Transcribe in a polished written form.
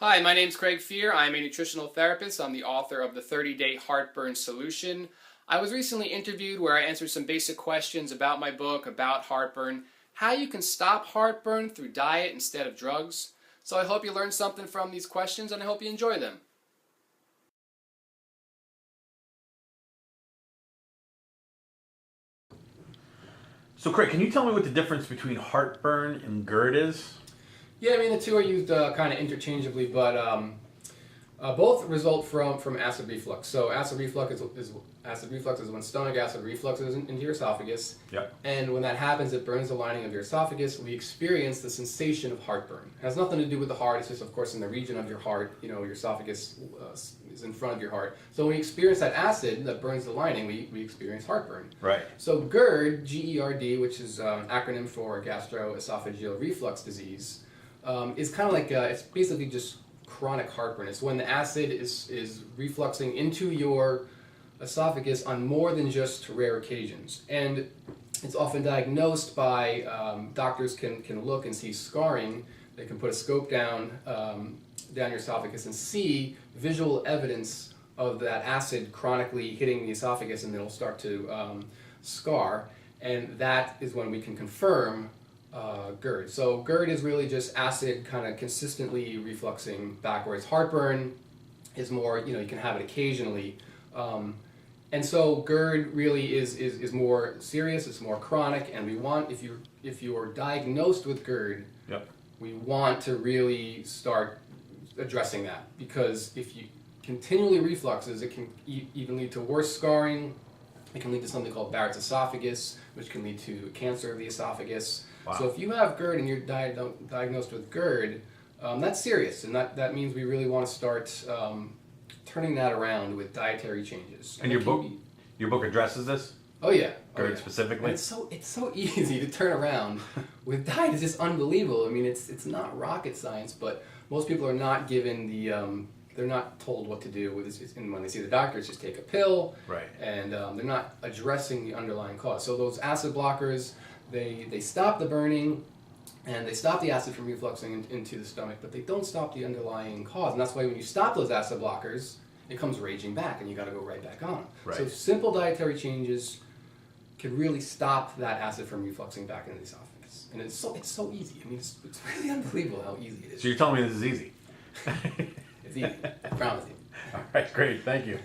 Hi, my name's Craig Fear. I'm a nutritional therapist. I'm the author of the 30-Day Heartburn Solution. I was recently interviewed where I answered some basic questions about my book, about heartburn, how you can stop heartburn through diet instead of drugs. So I hope you learned something from these questions and I hope you enjoy them. So Craig, can you tell me what the difference between heartburn and GERD is? Yeah, I mean the two are used kind of interchangeably, but both result from acid reflux. So acid reflux is when stomach acid refluxes into your esophagus. Yep. And when that happens, it burns the lining of your esophagus. We experience the sensation of heartburn. It has nothing to do with the heart. It's just, of course, in the region of your heart. You know, your esophagus is in front of your heart. So when we experience that acid that burns the lining, we experience heartburn. Right. So GERD, G-E-R-D, which is an acronym for gastroesophageal reflux disease, is kind of like it's basically just chronic heartburn. It's when the acid is refluxing into your esophagus on more than just rare occasions. And it's often diagnosed by doctors can look and see scarring. They can put a scope down your esophagus and see visual evidence of that acid chronically hitting the esophagus, and it'll start to scar. And that is when we can confirm GERD. So GERD is really just acid kind of consistently refluxing backwards. Heartburn is more, you can have it occasionally. And so GERD really is more serious, it's more chronic, and we want, if you are diagnosed with GERD, Yep. we want to really start addressing that, because if you continually refluxes, it can even lead to worse scarring. It can lead to something called Barrett's esophagus, which can lead to cancer of the esophagus. Wow. So if you have GERD and you're diagnosed with GERD, that's serious, and that means we really want to start turning that around with dietary changes. And your book addresses this? Oh yeah. GERD specifically? And it's so easy to turn around with diet. It's just unbelievable. I mean, it's not rocket science, but most people are not given the they're not told what to do with this. And when they see the doctor, it's just take a pill. Right. And they're not addressing the underlying cause. So those acid blockers, they stop the burning, and they stop the acid from refluxing into the stomach, but they don't stop the underlying cause. And that's why when you stop those acid blockers, it comes raging back, and you got to go right back on. Right. So simple dietary changes can really stop that acid from refluxing back into the esophagus. And it's so easy. I mean, it's really unbelievable how easy it is. So you're telling me this is easy? It's easy. I promise you. All right, great. Thank you.